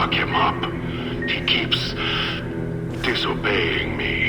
lock him up. He keeps disobeying me.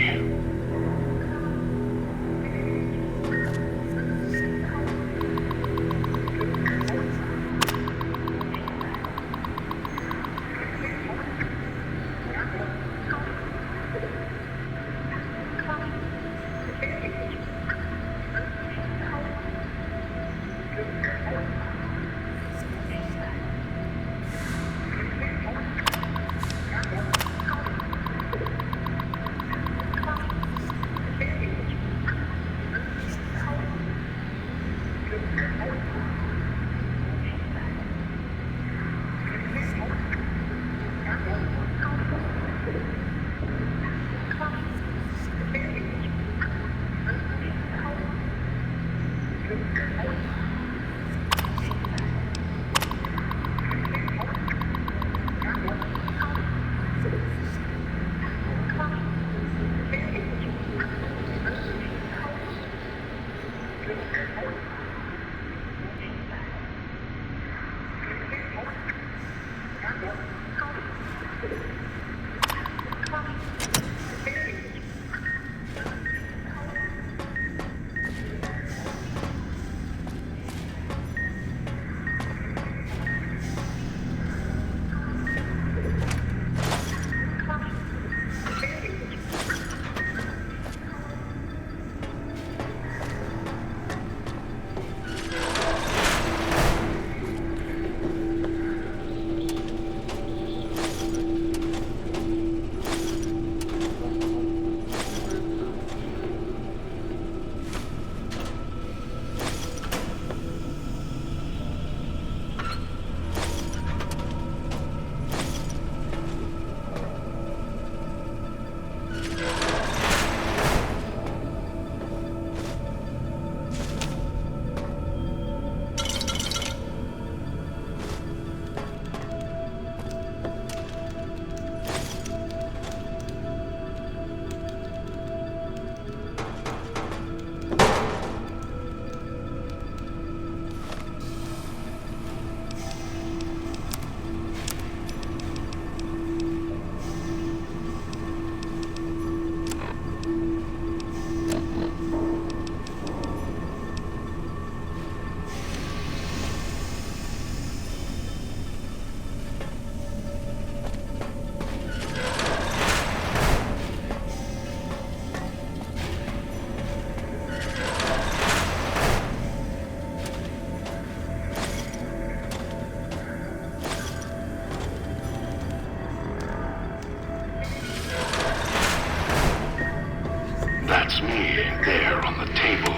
That's me, there on the table.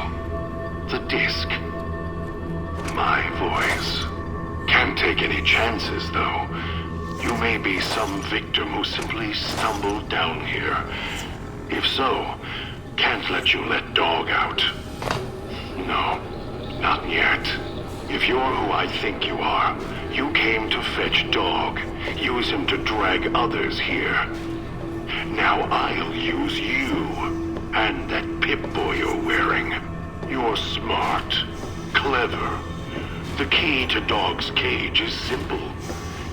The disc. My voice. Can't take any chances, though. You may be some victim who simply stumbled down here. If so, can't let you let Dog out. No, not yet. If you're who I think you are, you came to fetch Dog. Use him to drag others here. Now I'll use you. And that Pip-Boy you're wearing. You're smart, clever. The key to Dog's cage is simple.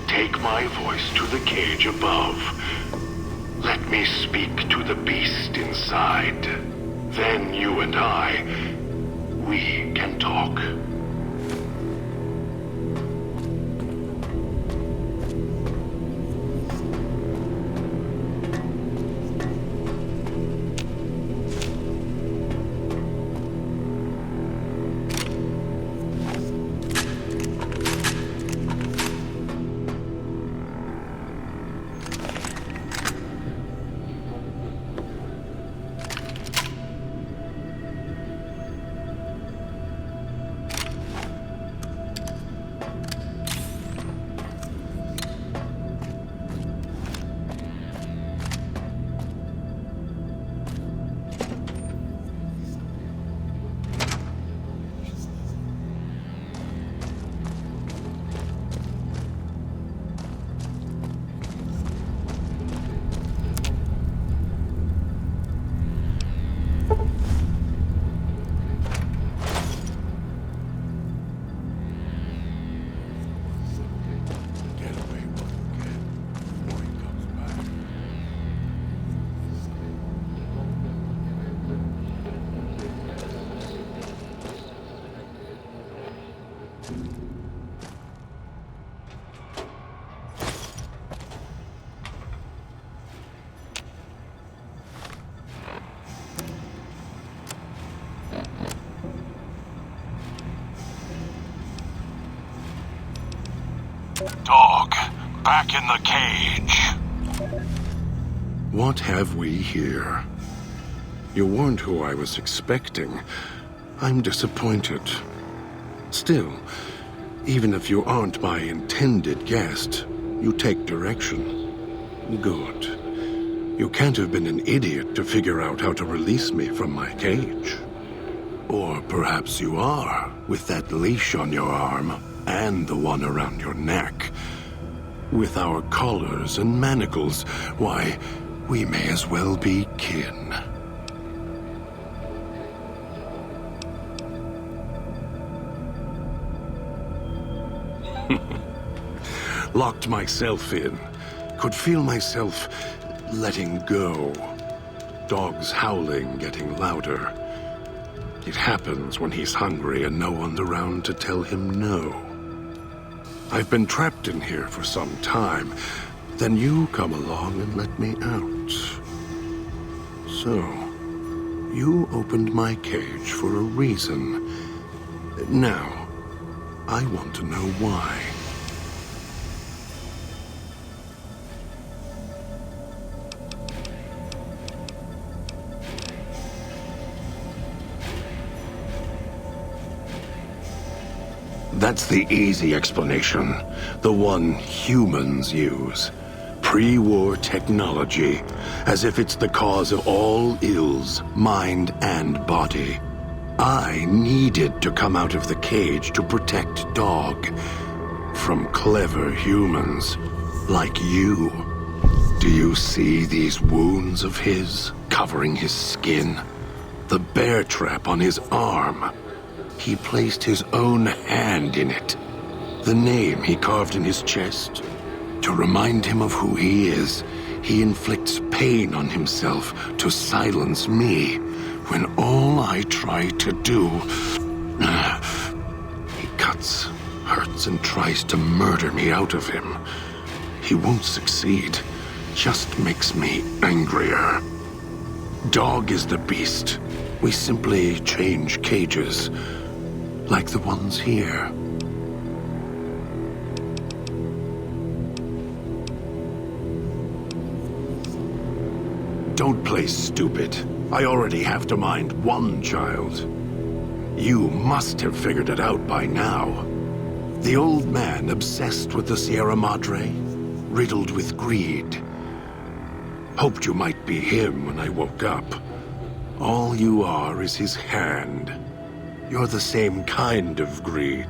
Take my voice to the cage above. Let me speak to the beast inside. Then you and I, we can talk. Dog, back in the cage. What have we here? You weren't who I was expecting. I'm disappointed. Still, even if you aren't my intended guest, you take direction. Good. You can't have been an idiot to figure out how to release me from my cage. Or perhaps you are, with that leash on your arm, and the one around your neck. With our collars and manacles, why, we may as well be kin. Locked myself in. Could feel myself letting go. Dogs howling, getting louder. It happens when he's hungry and no one's around to tell him no. I've been trapped in here for some time. Then you come along and let me out. So, you opened my cage for a reason. Now, I want to know why. That's the easy explanation. The one humans use. Pre-war technology. As if it's the cause of all ills, mind and body. I needed to come out of the cage to protect Dog. From clever humans. Like you. Do you see these wounds of his, covering his skin? The bear trap on his arm. He placed his own hand in it. The name he carved in his chest. To remind him of who he is, he inflicts pain on himself to silence me, when all I try to do... He cuts, hurts, and tries to murder me out of him. He won't succeed, just makes me angrier. Dog is the beast. We simply change cages. Like the ones here. Don't play stupid. I already have to mind one child. You must have figured it out by now. The old man obsessed with the Sierra Madre, riddled with greed. Hoped you might be him when I woke up. All you are is his hand. You're the same kind of greed.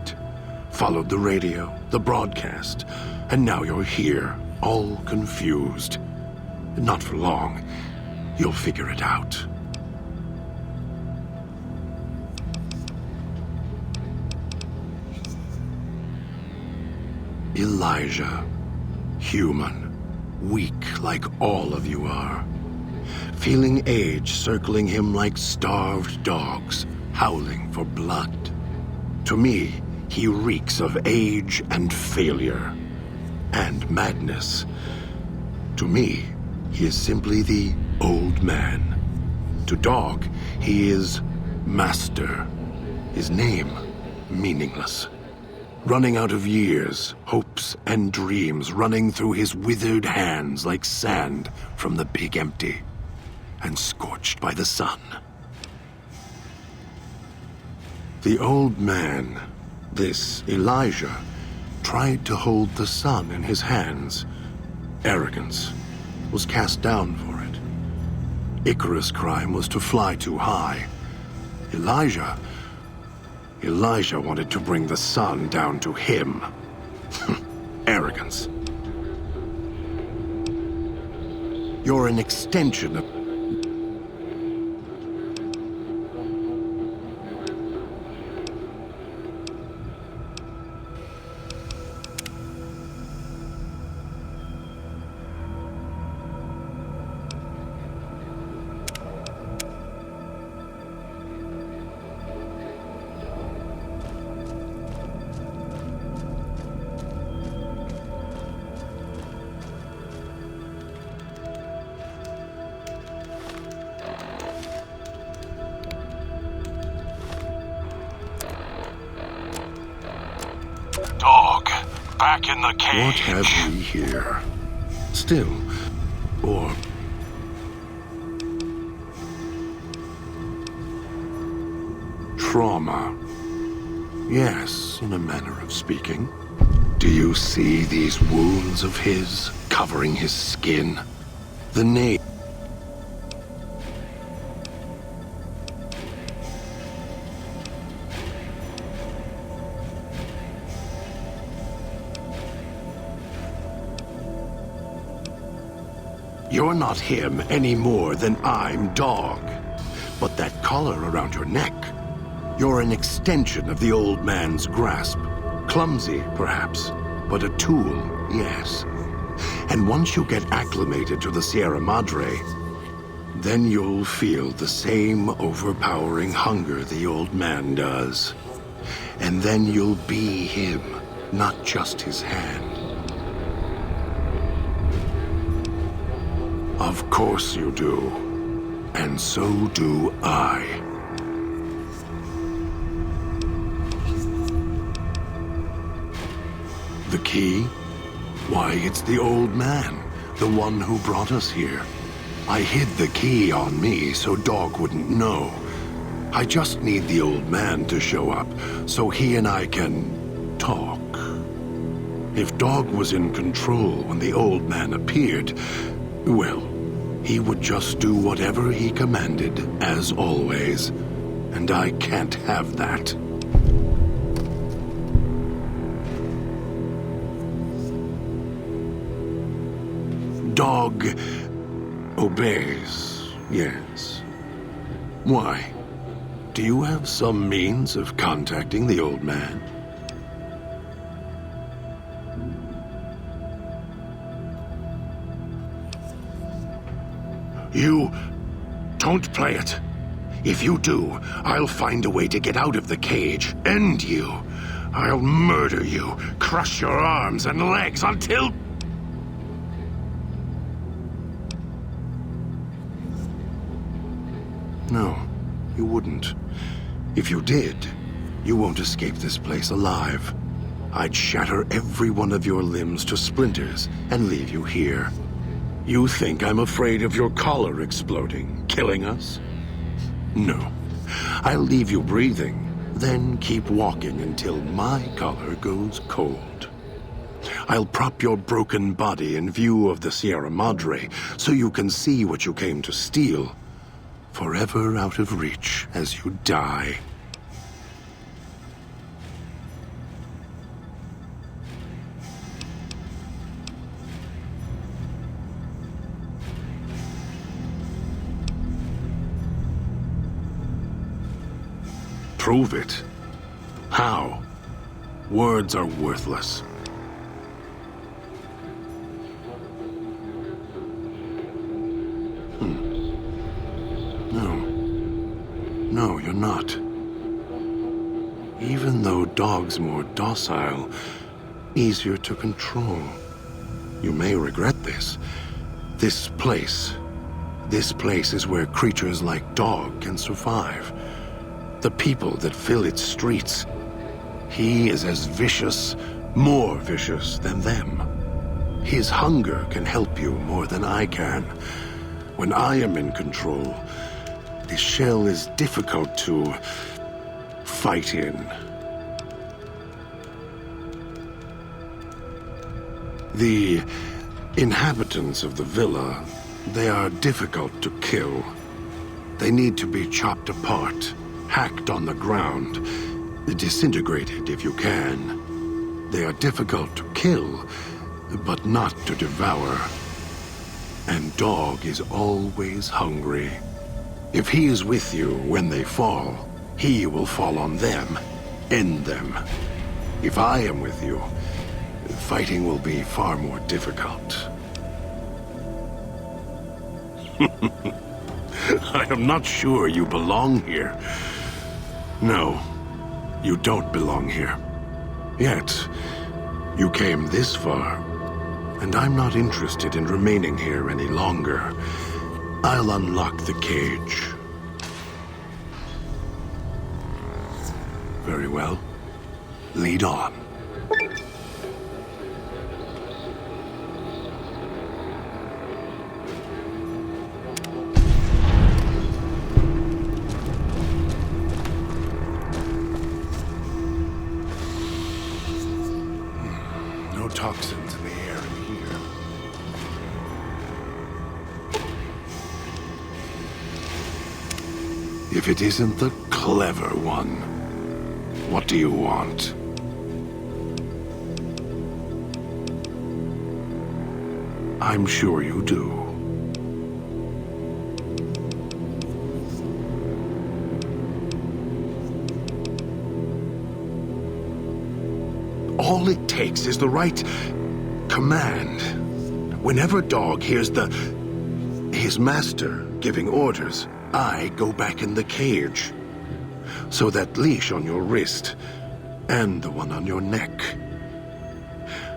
Followed the radio, the broadcast, and now you're here, all confused. Not for long. You'll figure it out. Elijah. Human. Weak like all of you are. Feeling age circling him like starved dogs. Howling for blood. To me, he reeks of age and failure. And madness. To me, he is simply the old man. To Dog, he is Master. His name, meaningless. Running out of years, hopes and dreams running through his withered hands like sand from the big empty. And scorched by the sun. The old man, this Elijah, tried to hold the sun in his hands. Arrogance. Was cast down for it. Icarus' crime was to fly too high. Elijah wanted to bring the sun down to him. Arrogance. You're an extension of... back in the cage. What have we here? Still, or... trauma. Yes, in a manner of speaking. Do you see these wounds of his covering his skin? The name. You're not him any more than I'm Dog. But that collar around your neck, you're an extension of the old man's grasp. Clumsy, perhaps, but a tool, yes. And once you get acclimated to the Sierra Madre, then you'll feel the same overpowering hunger the old man does. And then you'll be him, not just his hand. Of course you do. And so do I. The key? Why, it's the old man, the one who brought us here. I hid the key on me so Dog wouldn't know. I just need the old man to show up so he and I can talk. If Dog was in control when the old man appeared, well, he would just do whatever he commanded, as always. And I can't have that. Dog obeys, yes. Why? Do you have some means of contacting the old man? You don't play it. If you do, I'll find a way to get out of the cage. End you. I'll murder you, crush your arms and legs until... No, you wouldn't. If you did, you won't escape this place alive. I'd shatter every one of your limbs to splinters and leave you here. You think I'm afraid of your collar exploding, killing us? No. I'll leave you breathing, then keep walking until my collar goes cold. I'll prop your broken body in view of the Sierra Madre so you can see what you came to steal, forever out of reach as you die. Prove it. How? Words are worthless. No, you're not. Even though Dog's more docile, easier to control. You may regret this. This place is where creatures like Dog can survive. The people that fill its streets. He is as vicious, more vicious than them. His hunger can help you more than I can. When I am in control, this shell is difficult to fight in. The inhabitants of the villa, they are difficult to kill. They need to be chopped apart, hacked on the ground, disintegrated if you can. They are difficult to kill, but not to devour. And Dog is always hungry. If he is with you when they fall, he will fall on them, end them. If I am with you, fighting will be far more difficult. I am not sure you belong here. No, you don't belong here. Yet, you came this far, and I'm not interested in remaining here any longer. I'll unlock the cage. Very well. Lead on. toxins in the air in here. If it isn't the clever one, what do you want? I'm sure you do. All it takes is the right command. Whenever Dog hears his master giving orders, I go back in the cage. So that leash on your wrist and the one on your neck,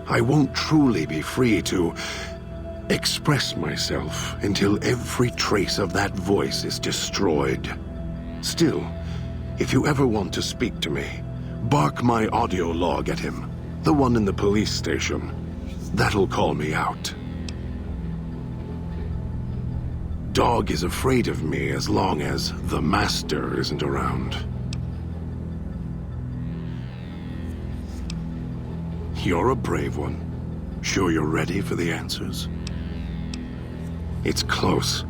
I won't truly be free to express myself until every trace of that voice is destroyed. Still, if you ever want to speak to me, bark my audio log at him, the one in the police station. That'll call me out. Dog is afraid of me as long as the master isn't around. You're a brave one. Sure you're ready for the answers? It's close.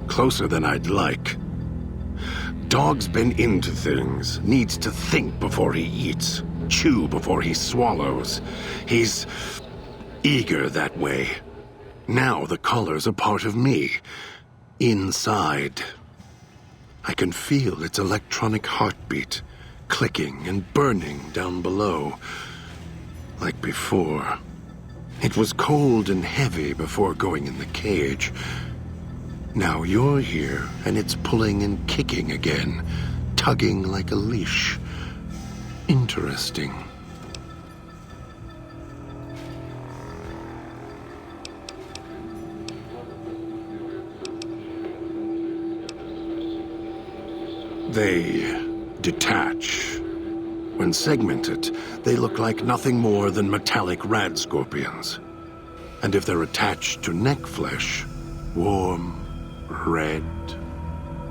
Closer than I'd like. Dog's been into things, needs to think before he eats, chew before he swallows. He's eager that way. Now the color's a part of me. Inside. I can feel its electronic heartbeat, clicking and burning down below. Like before. It was cold and heavy before going in the cage. Now you're here, and it's pulling and kicking again, tugging like a leash. Interesting. They detach. When segmented, they look like nothing more than metallic rad scorpions. And if they're attached to neck flesh, warm, red.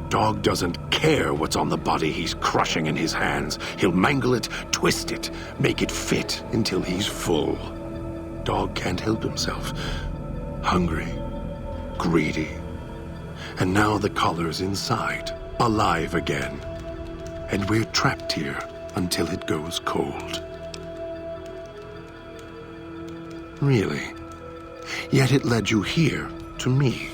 Dog doesn't care what's on the body he's crushing in his hands. He'll mangle it, twist it, make it fit until he's full. Dog can't help himself. Hungry, greedy. And now the collar's inside, alive again. And we're trapped here until it goes cold. Really? Yet it led you here, to me.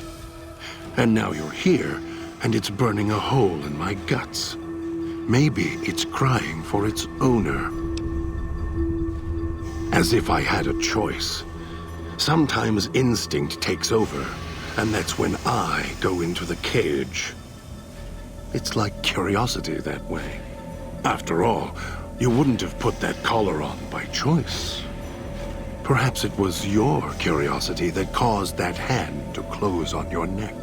And now you're here, and it's burning a hole in my guts. Maybe it's crying for its owner. As if I had a choice. Sometimes instinct takes over, and that's when I go into the cage. It's like curiosity that way. After all, you wouldn't have put that collar on by choice. Perhaps it was your curiosity that caused that hand to close on your neck.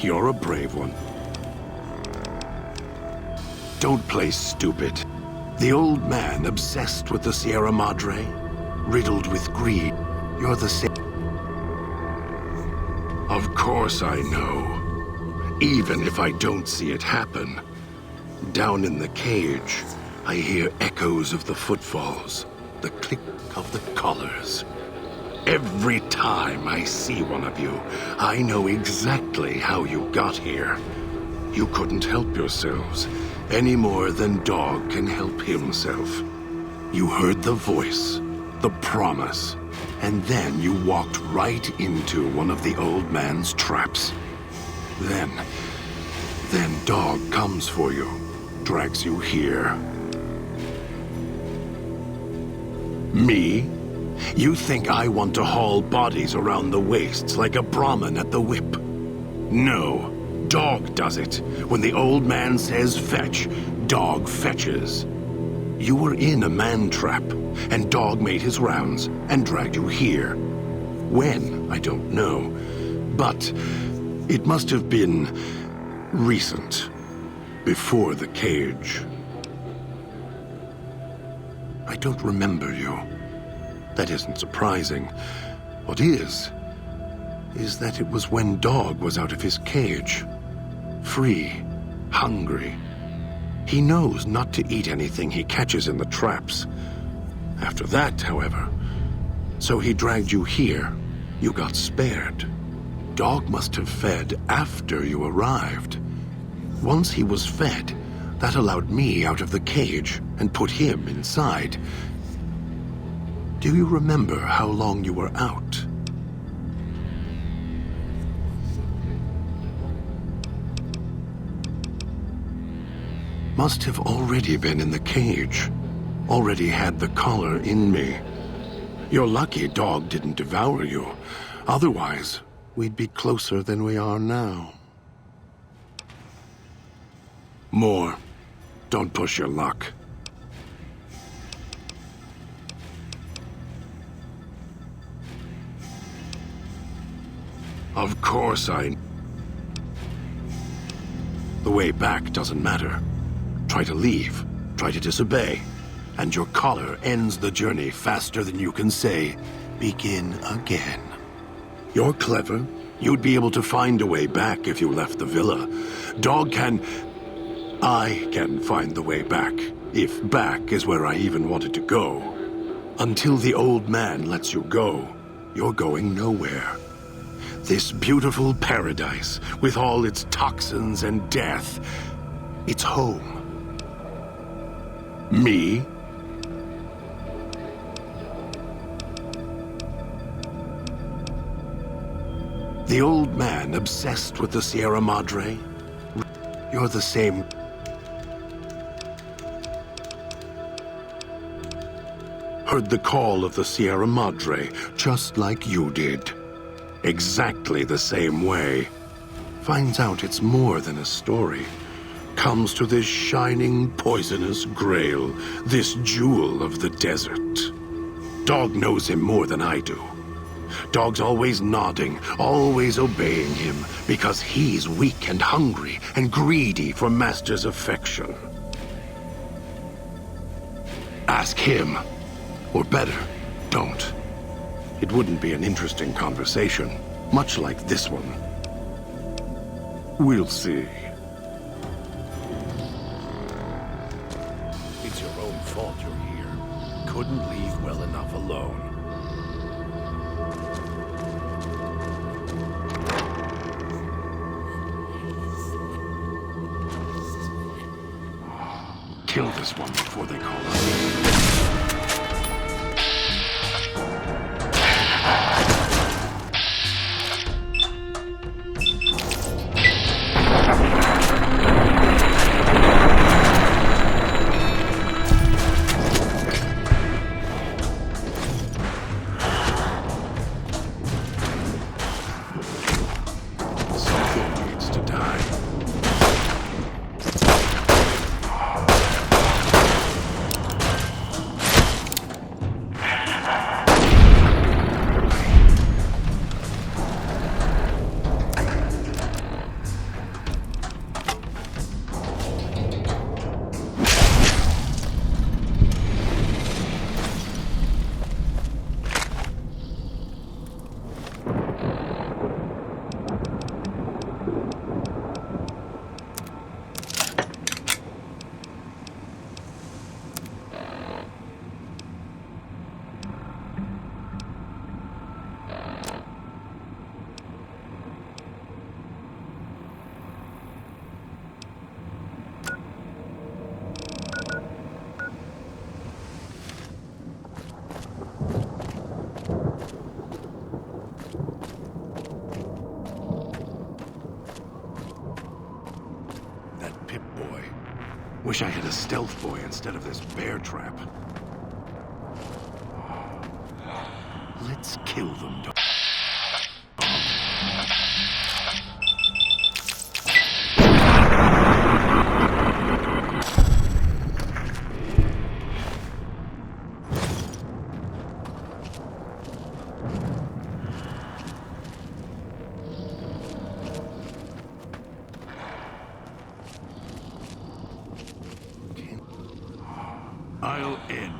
You're a brave one. Don't play stupid. The old man obsessed with the Sierra Madre, riddled with greed. You're the same. Of course I know. Even if I don't see it happen. Down in the cage, I hear echoes of the footfalls, the click of the collars. Every time I see one of you, I know exactly how you got here. You couldn't help yourselves, any more than Dog can help himself. You heard the voice, the promise, and then you walked right into one of the old man's traps. Then Dog comes for you. Drags you here. Me? You think I want to haul bodies around the wastes like a Brahmin at the whip? No. Dog does it. When the old man says fetch, Dog fetches. You were in a man trap, and Dog made his rounds and dragged you here. When, I don't know. But it must have been recent. Before the cage. I don't remember you. That isn't surprising. What is that it was when Dog was out of his cage. Free, hungry. He knows not to eat anything he catches in the traps. After that, however, so he dragged you here. You got spared. Dog must have fed after you arrived. Once he was fed, that allowed me out of the cage and put him inside. Do you remember how long you were out? Must have already been in the cage. Already had the collar in me. You're lucky Dog didn't devour you. Otherwise, we'd be closer than we are now. More. Don't push your luck. Of course The way back doesn't matter. Try to leave, try to disobey, and your collar ends the journey faster than you can say, begin again. You're clever. You'd be able to find a way back if you left the villa. I can find the way back, if back is where I even wanted to go. Until the old man lets you go, you're going nowhere. This beautiful paradise, with all its toxins and death, it's home. Me? The old man obsessed with the Sierra Madre? You're the same. Heard the call of the Sierra Madre, just like you did. Exactly the same way. Finds out it's more than a story. Comes to this shining, poisonous grail, this jewel of the desert. Dog knows him more than I do. Dog's always nodding, always obeying him, because he's weak and hungry and greedy for Master's affection. Ask him. Or better, don't. It wouldn't be an interesting conversation, much like this one. We'll see. It's your own fault you're here. Couldn't leave well enough alone. Kill this one before they call us. Wish I had a stealth boy instead of this bear trap. Let's kill them, dog. I'll end.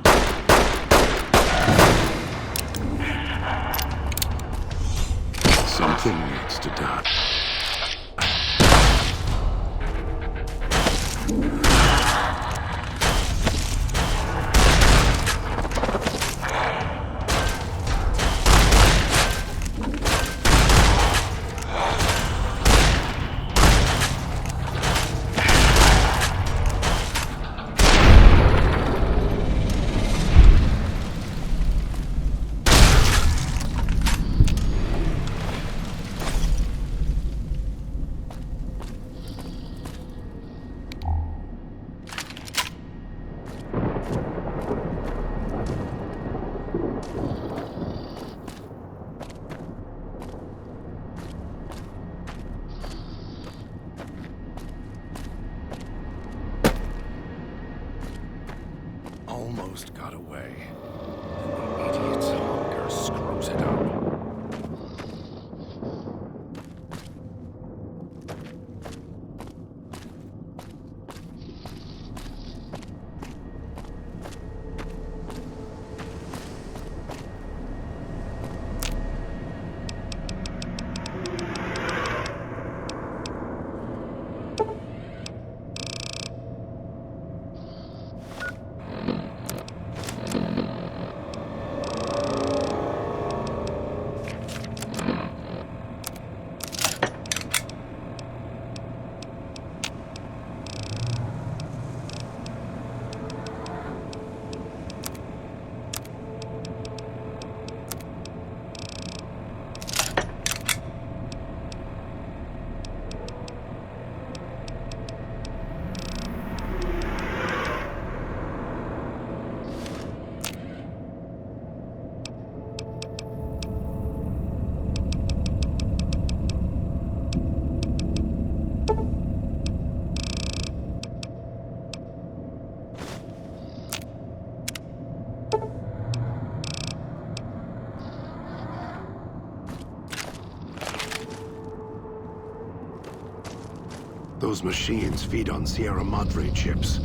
Those machines feed on Sierra Madre chips.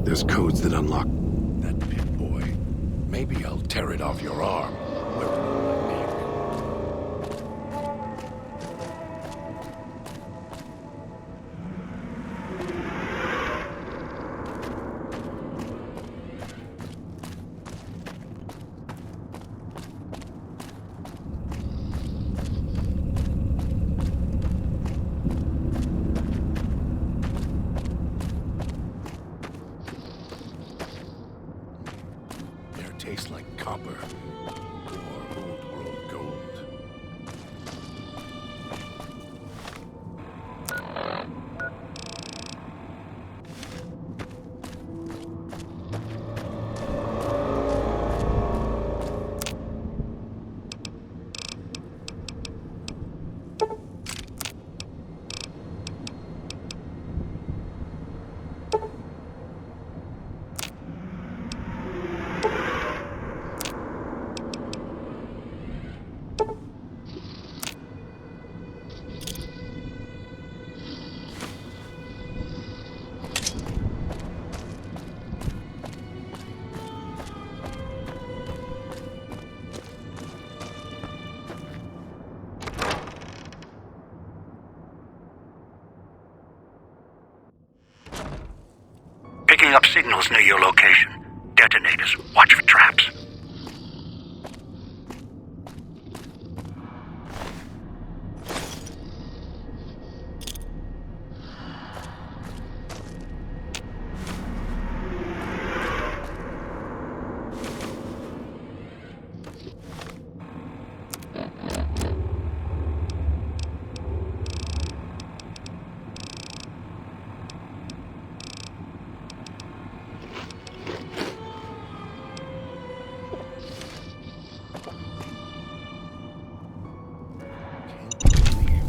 There's codes that unlock that pit boy. Maybe I'll tear it off your arm. Wear it on my neck. Tastes like copper or old world gold. Picking up signals near your location. Detonators. Watch for traps.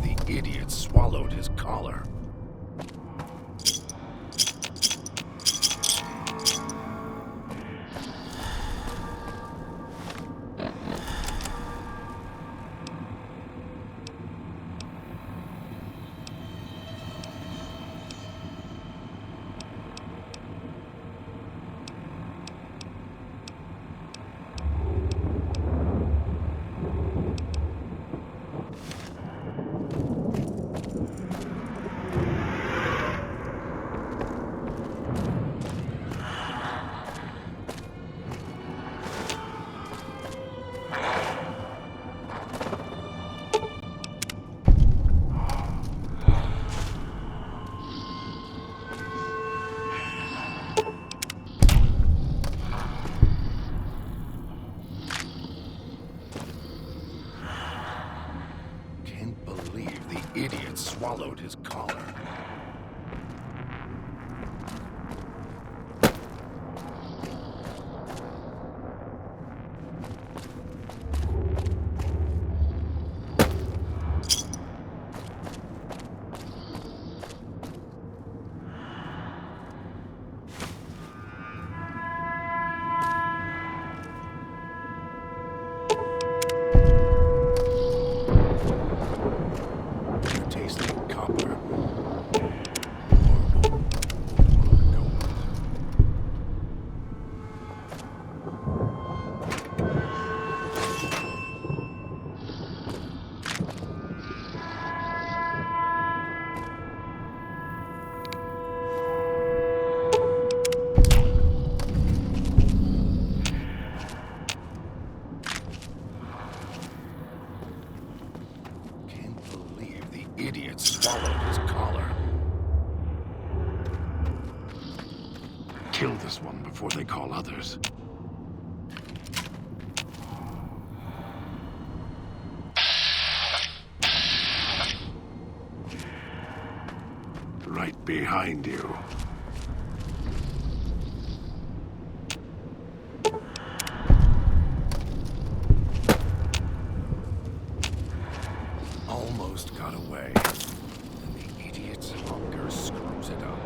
The idiot swallowed his collar. The idiot swallowed his collar. Idiot swallowed his collar. Kill this one before they call others. Right behind you. Almost got away. And the idiot's hunger screws it up.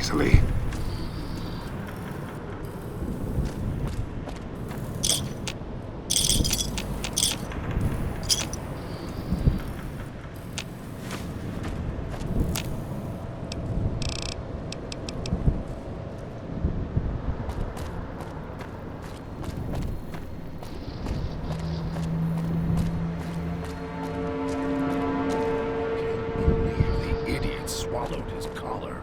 easily. The idiot swallowed his collar.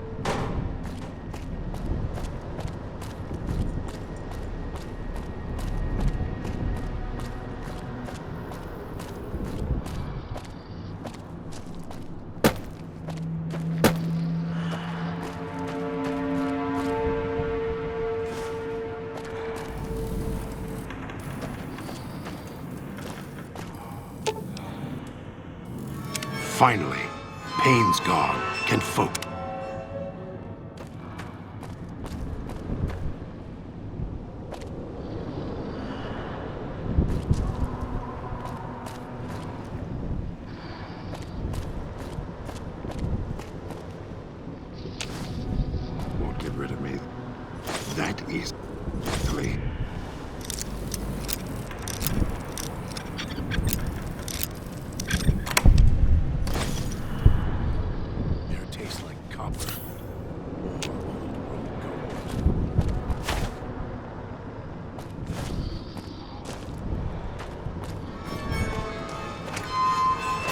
Finally, pain's gone. Can focus. Won't get rid of me that easily. Air tastes like copper. Or old world gold.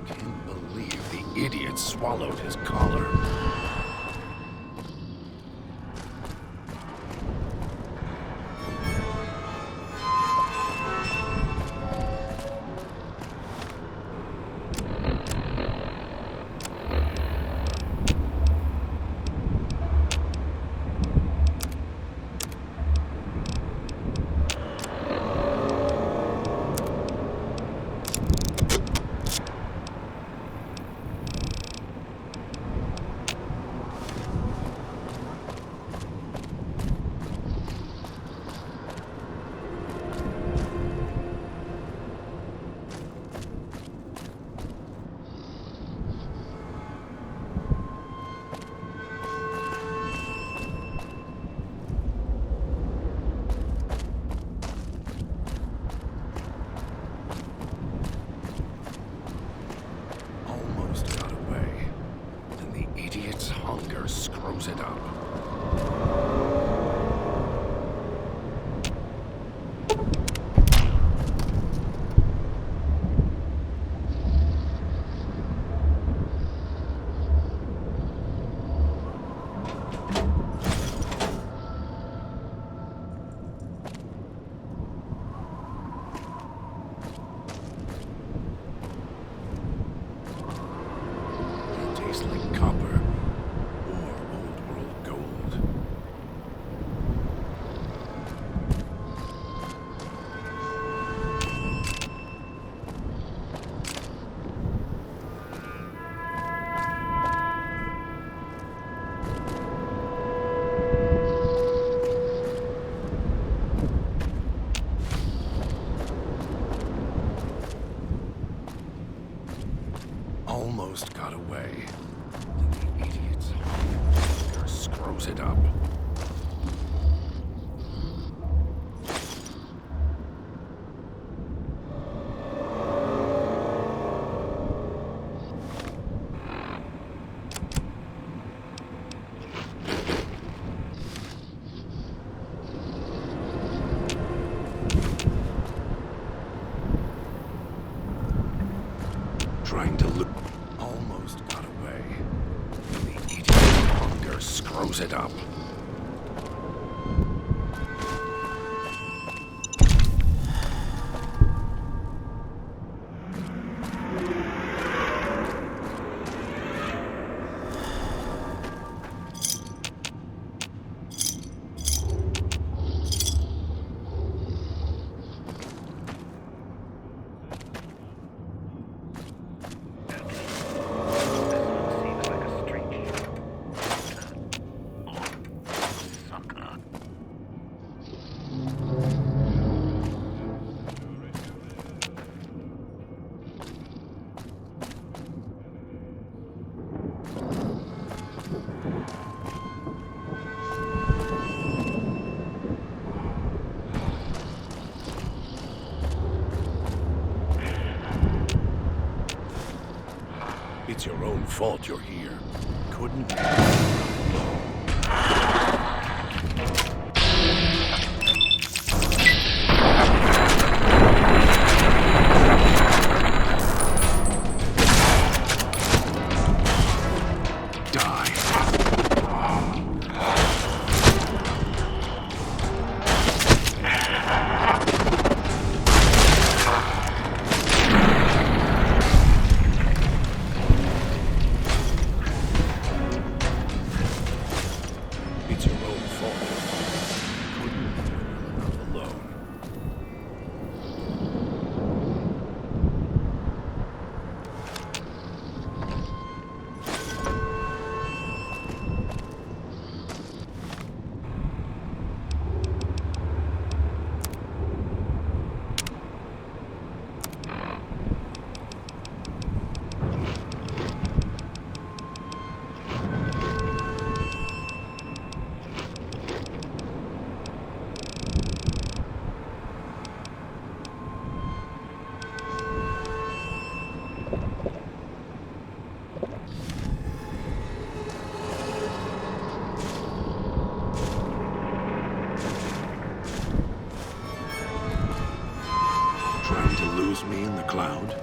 Can't believe the idiot swallowed his collar. Almost got away. Then the idiot's hunger screws it up. It tastes like copper or old world gold. Almost got away. Then the idiot's hunger screws it up. Trying to look. Almost got away. The idiot hunger screws it up. It's your own fault you're here. Couldn't... It's your own fault. Couldn't leave well enough alone. Trying to lose me in the cloud?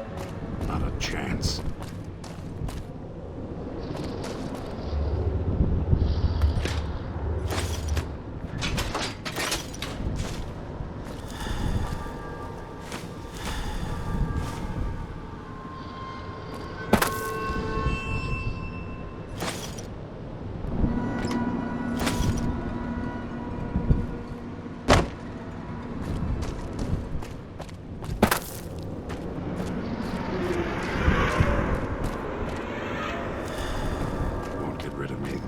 Not a chance.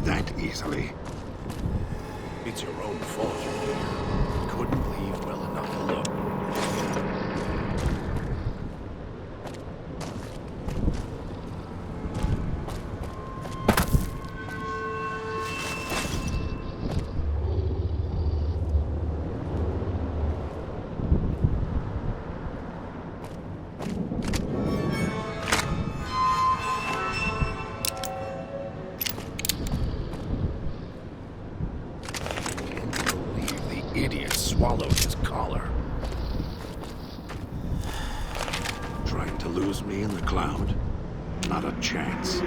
That easily. It's your own fault you're here. Couldn't leave well enough alone. Idiot swallowed his collar. Trying to lose me in the cloud? Not a chance.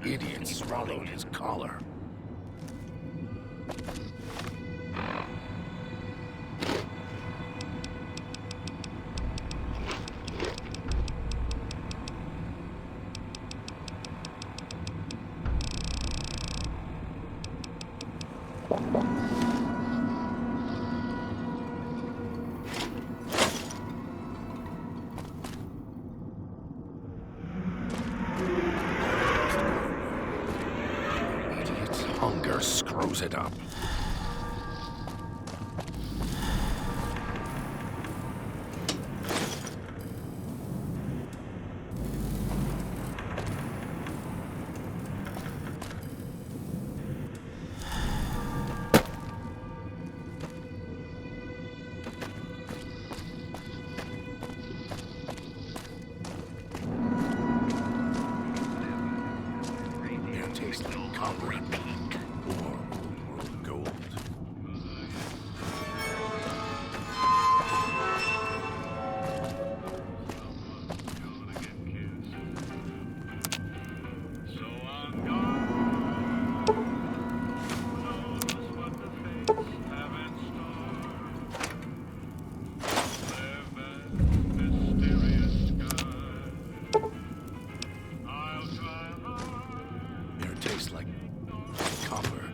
Idiot swallowed his collar. Hunger screws it up. Air tastes like copper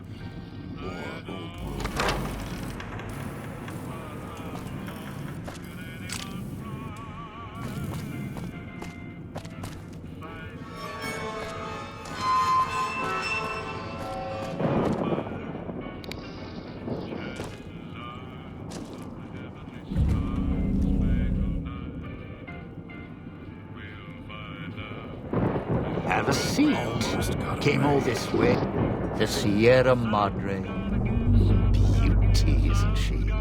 or old wood. Have a seat. Almost got Came all away. this way. The Sierra Madre. Beauty, isn't she?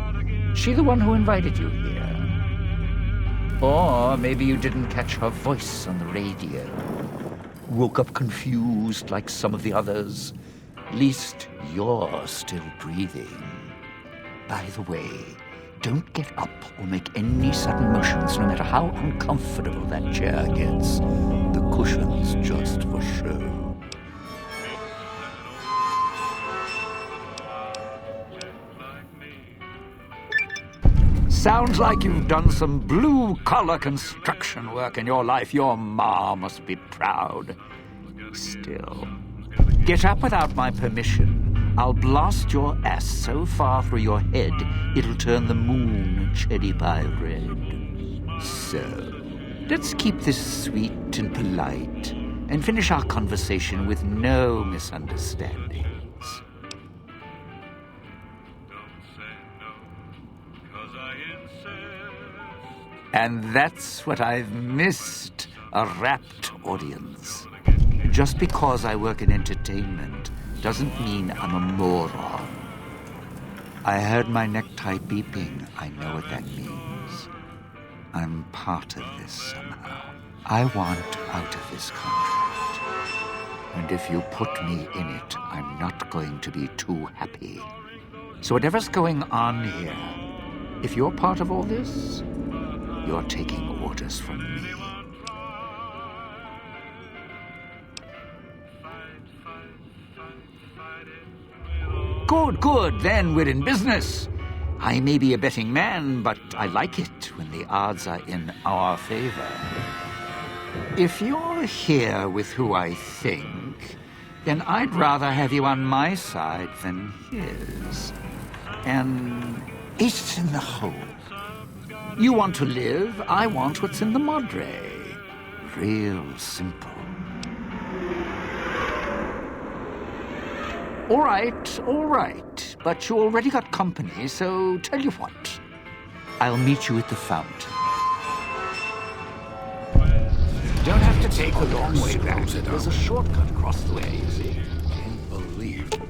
She the one who invited you here? Or maybe you didn't catch her voice on the radio. Woke up confused like some of the others. Least you're still breathing. By the way, don't get up or make any sudden motions, no matter how uncomfortable that chair gets. The cushion's just for show. Sounds like you've done some blue-collar construction work in your life. Your ma must be proud. Still, get up without my permission. I'll blast your ass so far through your head, it'll turn the moon cherry pie red. So, let's keep this sweet and polite, and finish our conversation with no misunderstandings. And that's what I've missed, a rapt audience. Just because I work in entertainment doesn't mean I'm a moron. I heard my necktie beeping. I know what that means. I'm part of this somehow. I want out of this contract. And if you put me in it, I'm not going to be too happy. So whatever's going on here, if you're part of all this, you're taking orders from me. Good. Then we're in business. I may be a betting man, but I like it when the odds are in our favor. If you're here with who I think, then I'd rather have you on my side than his. And it's in the hole. You want to live, I want what's in the Madre. Real simple. All right. But you already got company, so tell you what. I'll meet you at the fountain. You don't have to take the long way back. There's a shortcut across the way, you see. Can't believe it.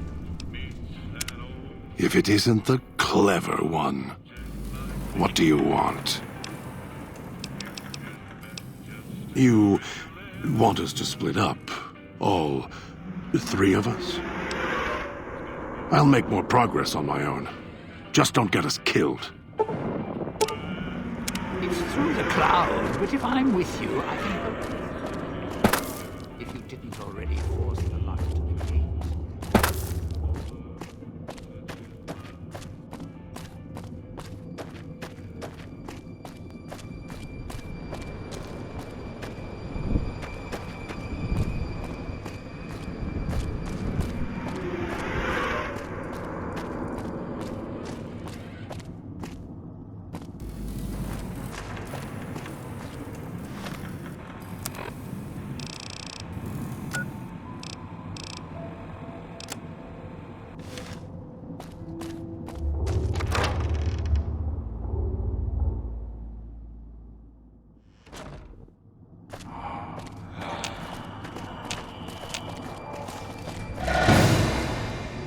If it isn't the clever one, what do you want? You want us to split up? All three of us? I'll make more progress on my own. Just don't get us killed. It's through the cloud, but if I'm with you, I can... If you didn't already force the lock to the gate.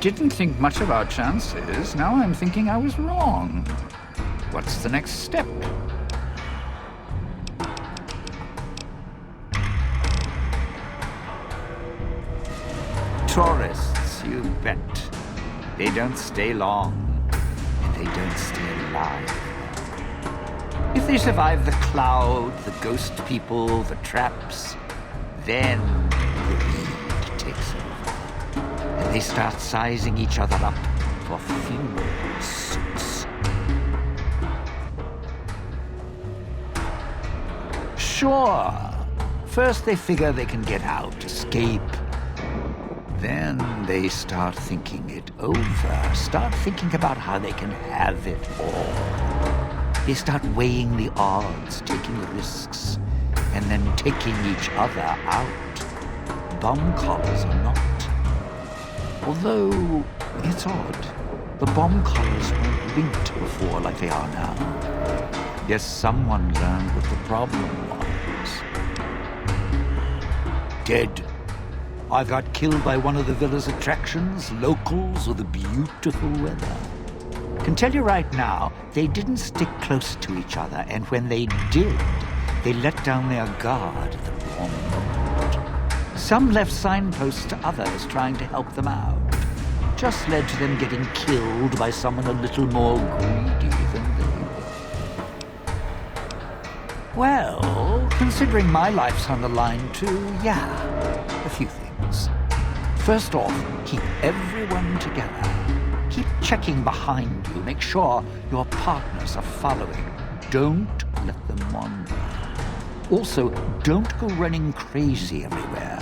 Didn't think much of our chances. Now I'm thinking I was wrong. What's the next step? Tourists, you bet. They don't stay long, and they don't stay alive. If they survive the cloud, the ghost people, the traps, then the league takes over. And they start sizing each other up for funeral suits. Sure, first they figure they can get out, escape. Then they start thinking it over, start thinking about how they can have it all. They start weighing the odds, taking risks, and then taking each other out. Bomb collars or not. Although, it's odd, the bomb collars weren't linked before like they are now. Guess someone learned what the problem was. Dead. I got killed by one of the villa's attractions, locals, or the beautiful weather. Can tell you right now, they didn't stick close to each other, and when they did, they let down their guard at the wrong moment. Some left signposts to others trying to help them out. Just led to them getting killed by someone a little more greedy than they were. Well, considering my life's on the line too, yeah, a few things. First off, keep everyone together. Keep checking behind you. Make sure your partners are following. Don't let them wander. Also, don't go running crazy everywhere.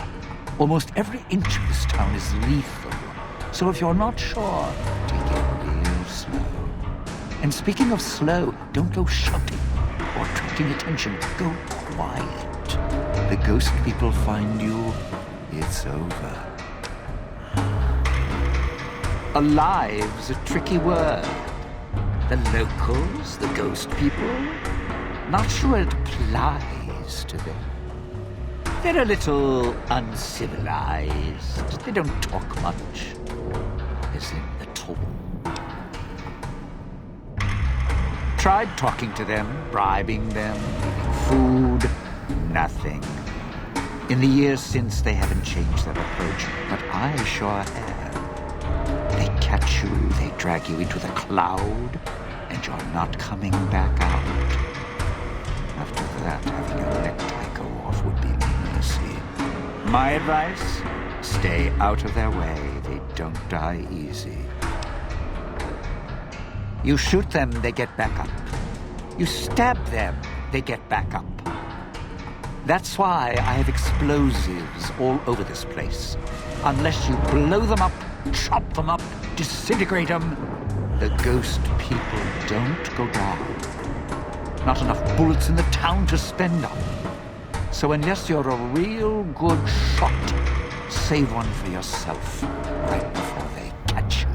Almost every inch of this town is lethal. So if you're not sure, take it real slow. And speaking of slow, don't go shouting or attracting attention. Go quiet. The ghost people find you, it's over. Alive's a tricky word. The locals, the ghost people, not sure it applies to them. They're a little uncivilized. They don't talk much, as in at all. Tried talking to them, bribing them, giving food, nothing. In the years since, they haven't changed their approach, but I sure have. They catch you, they drag you into the cloud, and you're not coming back out. After that, having your necktie go off would be mercy. My advice? Stay out of their way. They don't die easy. You shoot them, they get back up. You stab them, they get back up. That's why I have explosives all over this place. Unless you blow them up, chop them up, disintegrate them, the ghost people don't go down. Not enough bullets in the town to spend on. So unless you're a real good shot, save one for yourself right before they catch you.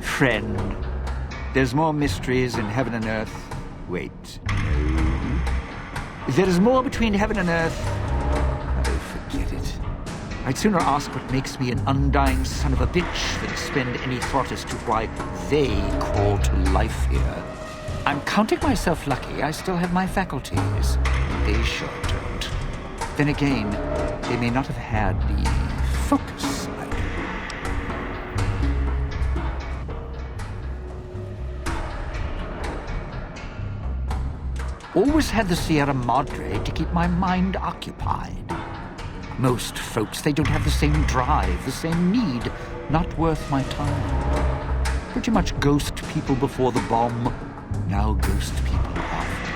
Friend, there's more mysteries in heaven and earth. Wait, no. There is more between heaven and earth. Oh, forget it. I'd sooner ask what makes me an undying son of a bitch than spend any thought as to why they crawl to life here. I'm counting myself lucky I still have my faculties. They sure don't. Then again, they may not have had the focus I do. Always had the Sierra Madre to keep my mind occupied. Most folks, they don't have the same drive, the same need. Not worth my time. Pretty much ghost people before the bomb, now ghost people after.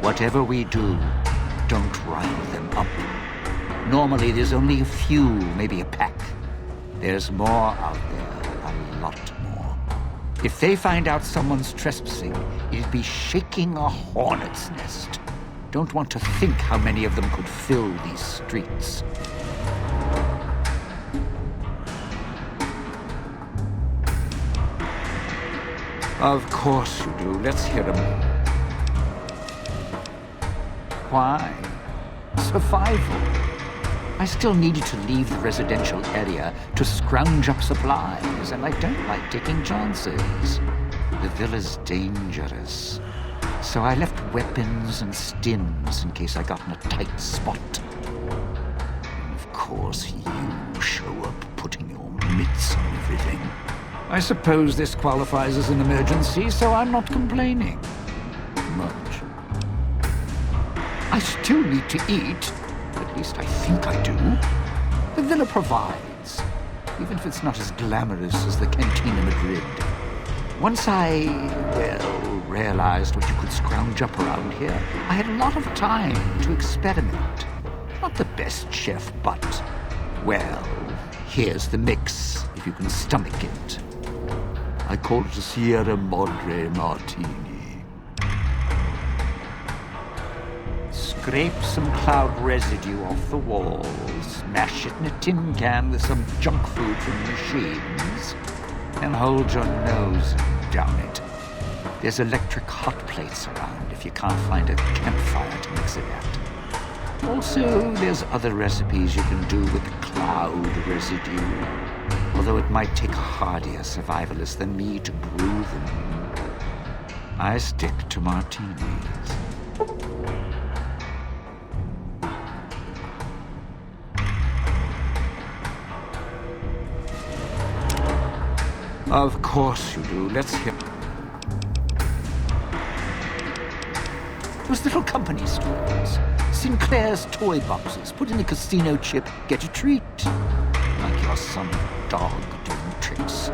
Whatever we do, don't rile them up. Normally, there's only a few, maybe a pack. There's more out there, a lot more. If they find out someone's trespassing, it'd be shaking a hornet's nest. Don't want to think how many of them could fill these streets. Of course you do. Let's hear them. Why? Survival. I still needed to leave the residential area to scrounge up supplies, and I don't like taking chances. The villa's dangerous, so I left weapons and stims in case I got in a tight spot. And of course, you show up putting your mitts on everything. I suppose this qualifies as an emergency, so I'm not complaining much. I still need to eat. At least I think I do. The villa provides, even if it's not as glamorous as the Cantina Madrid. Once I, realized what you could scrounge up around here, I had a lot of time to experiment. Not the best chef, but, well, here's the mix, if you can stomach it. I call it a Sierra Madre Martini. Scrape some cloud residue off the walls, mash it in a tin can with some junk food from the machines, and hold your nose down it. There's electric hot plates around if you can't find a campfire to mix it at. Also, there's other recipes you can do with cloud residue, although it might take a hardier survivalist than me to brew them. I stick to martinis. Of course you do. Let's hear. Those little company stores. Sinclair's toy boxes. Put in a casino chip, get a treat. Like you're some dog doing tricks.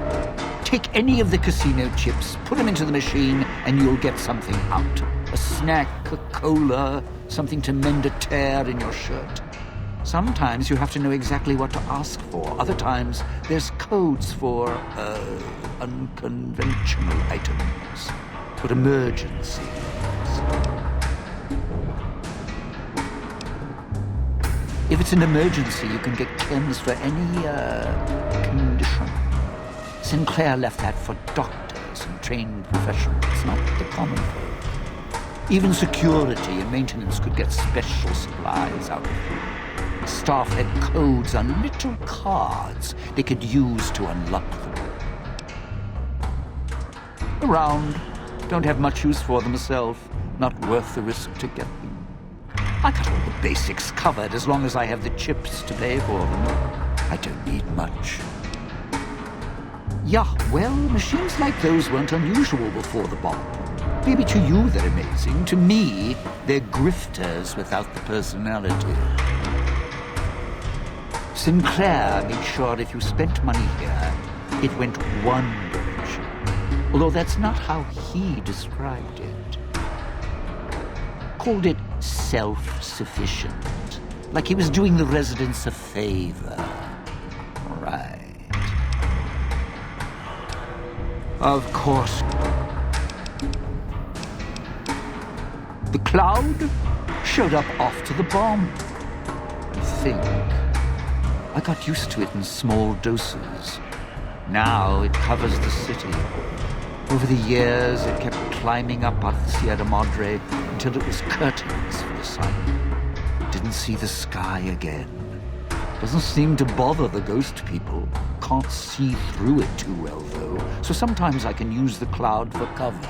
Take any of the casino chips, put them into the machine, and you'll get something out. A snack, a cola, something to mend a tear in your shirt. Sometimes you have to know exactly what to ask for. Other times, there's codes for, unconventional items. For emergencies. If it's an emergency, you can get chems for any, condition. Sinclair left that for doctors and trained professionals, not the common folk. Even security and maintenance could get special supplies out of it. Staff had codes on little cards they could use to unlock them. Around. Don't have much use for them myself. Not worth the risk to get them. I got all the basics covered as long as I have the chips to pay for them. I don't need much. Yeah, well, machines like those weren't unusual before the bomb. Maybe to you they're amazing. To me, they're grifters without the personality. Sinclair made sure if you spent money here, it went one direction. Although that's not how he described it. Called it self-sufficient. Like he was doing the residents a favor. Right. Of course. The cloud showed up after the bomb. I think. I got used to it in small doses. Now it covers the city. Over the years, it kept climbing up out of the Sierra Madre until it was curtains for the sun. Didn't see the sky again. Doesn't seem to bother the ghost people. Can't see through it too well, though, so sometimes I can use the cloud for cover.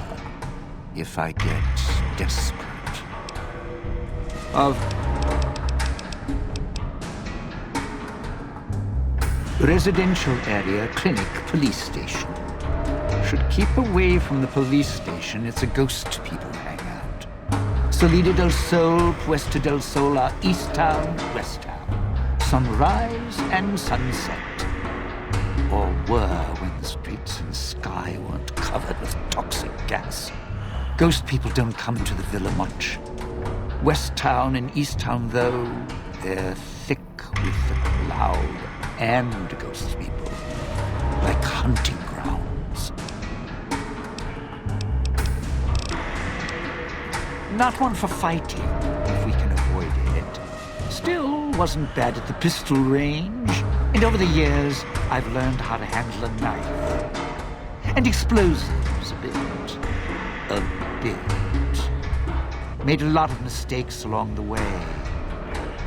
If I get desperate. Residential area, clinic, police station. Should keep away from the police station. It's a ghost people hangout. Salida del Sol, Puesta del Sol are East Town, West Town. Sunrise and sunset. Or were when the streets and sky weren't covered with toxic gas. Ghost people don't come to the villa much. West Town and East Town, though, they're thick with the cloud and ghost people. Like hunting grounds. Not one for fighting, if we can avoid it. Still, wasn't bad at the pistol range. And over the years, I've learned how to handle a knife. And explosives a bit. A bit. Made a lot of mistakes along the way.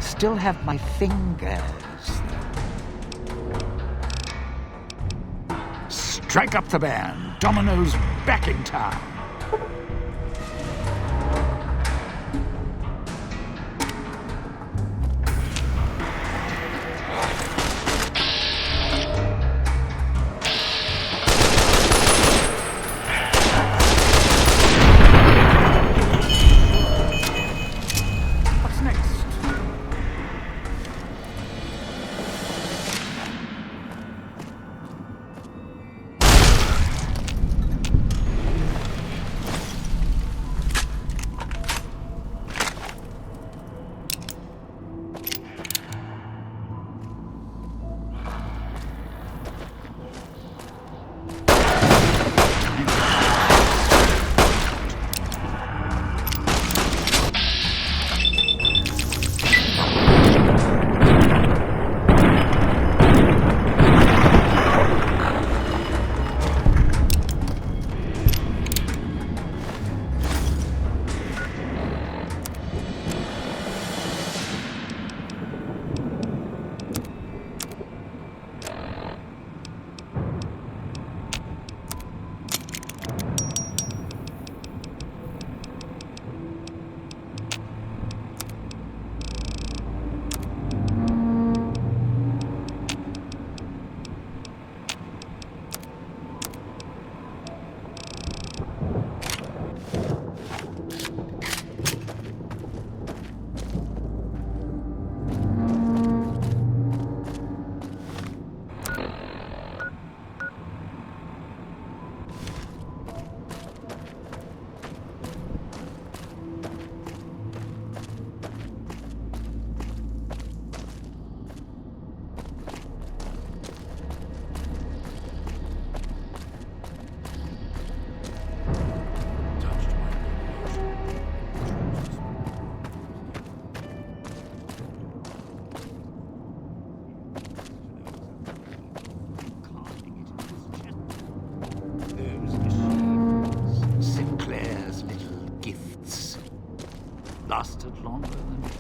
Still have my fingers, though. Strike up the band. Domino's back in town.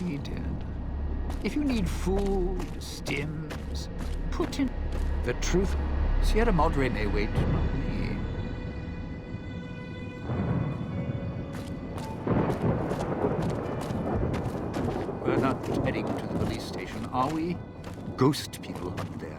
needed. If you need food, stims, put in the truth. Sierra Madre may wait, not me. We're not heading to the police station, are we? Ghost people up there.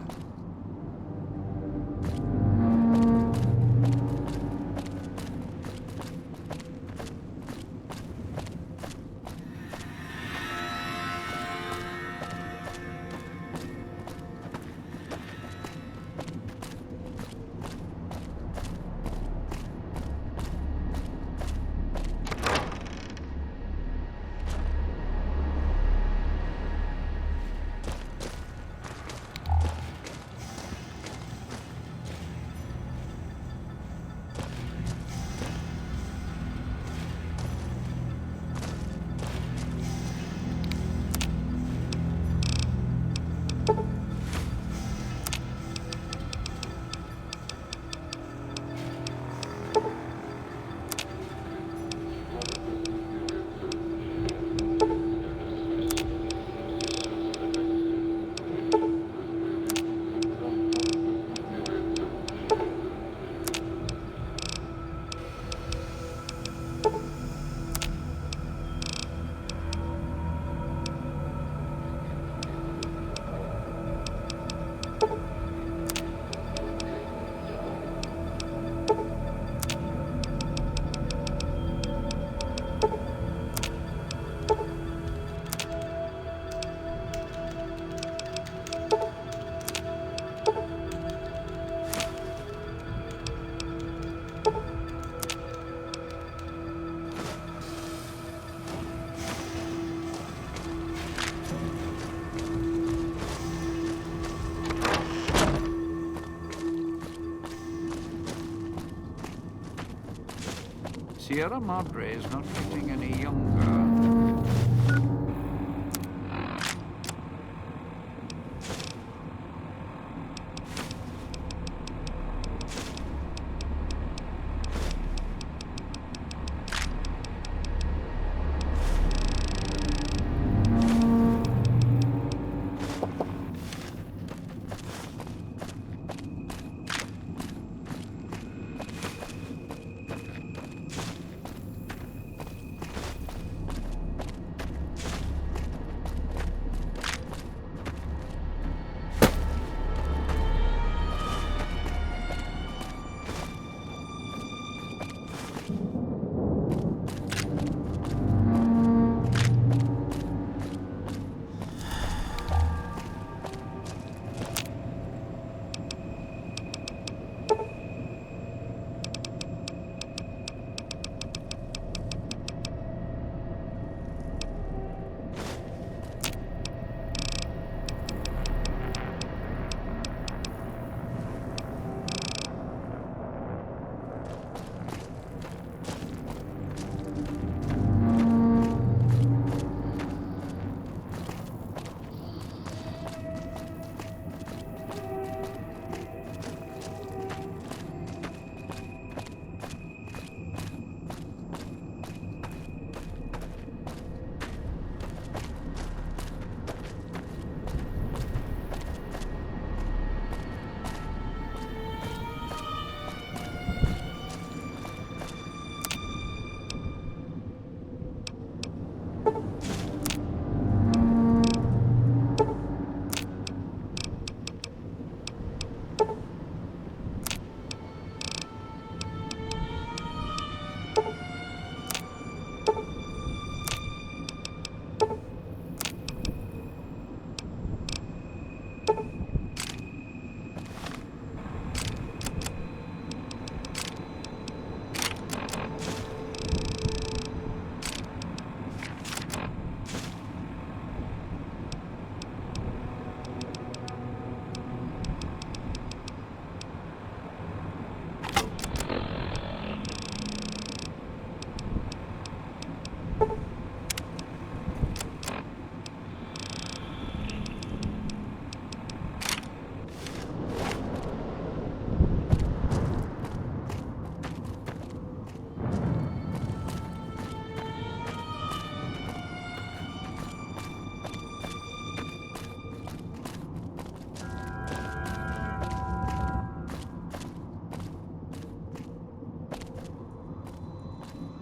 Sierra Madre is not getting any younger.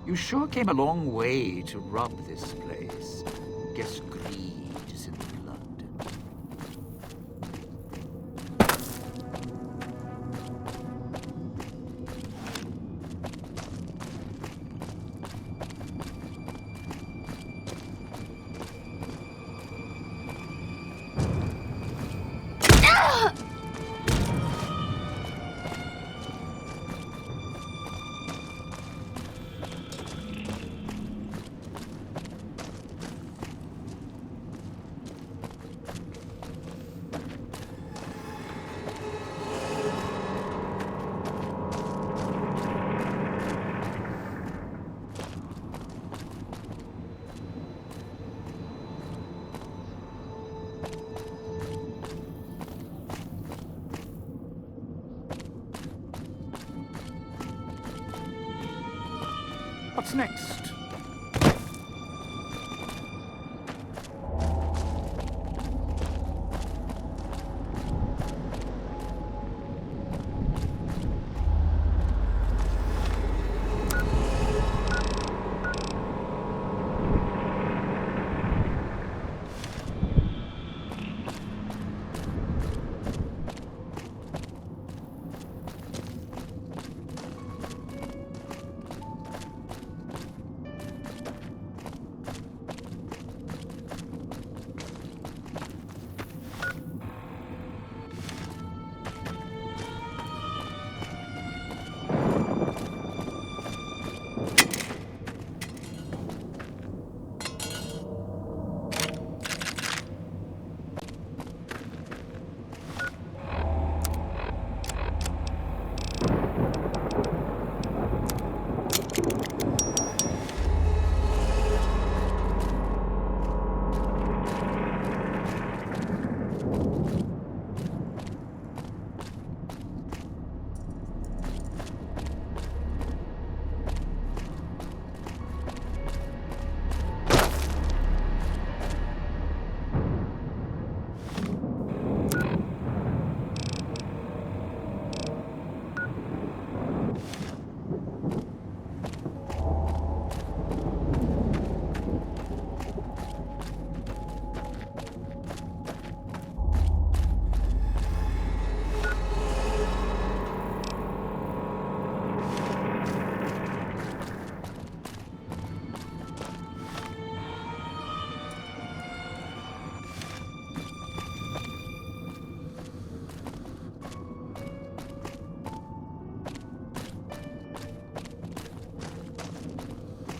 You sure came a long way to rob this place. Guess greed is in the blood. What's next?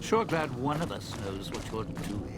Sure glad one of us knows what you're doing.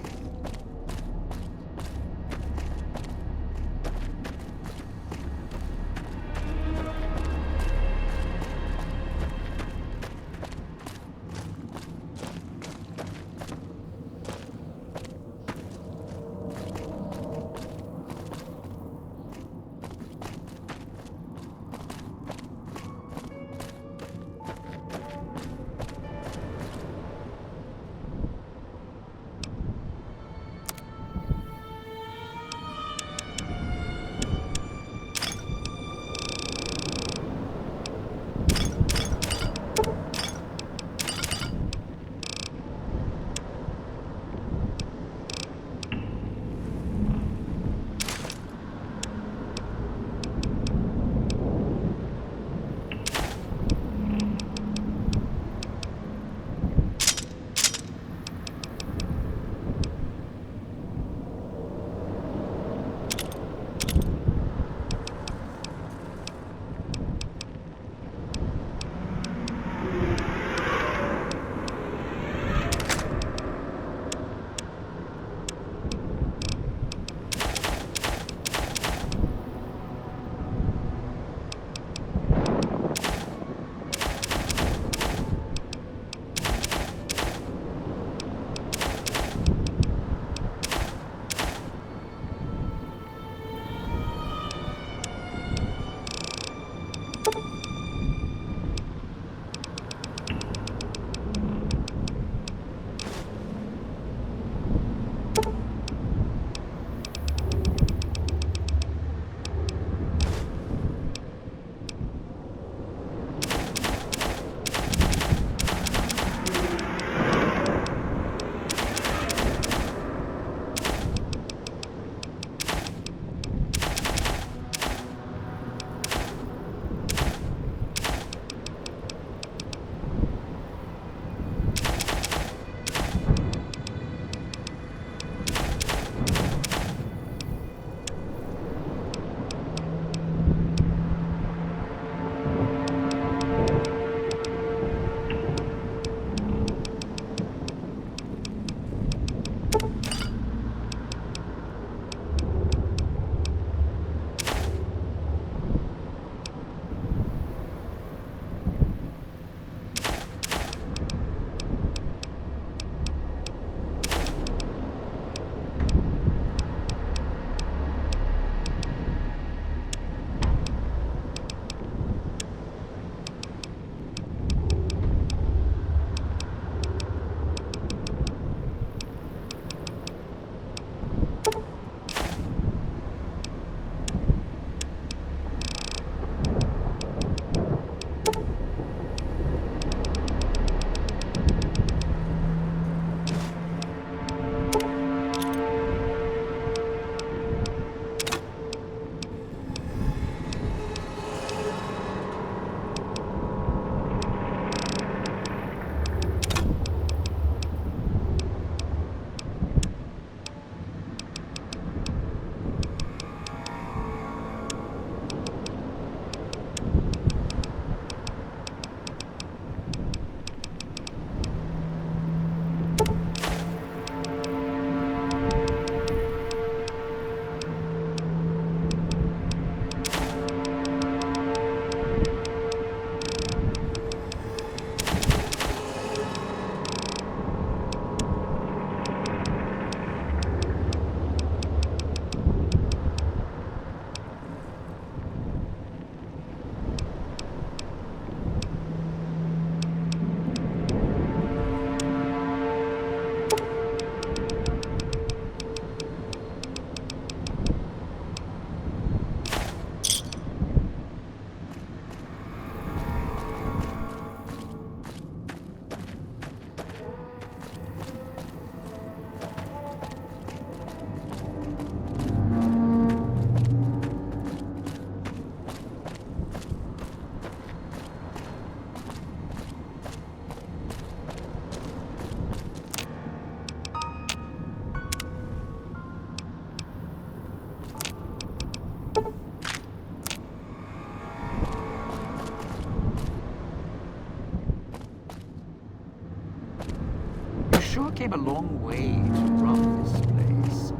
sure came a long way to rob this place.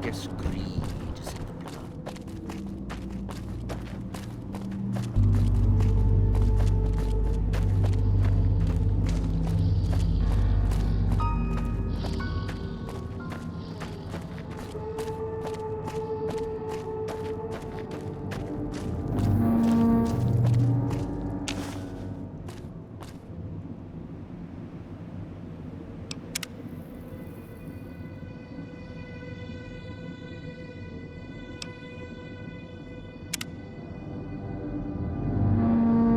Guess greed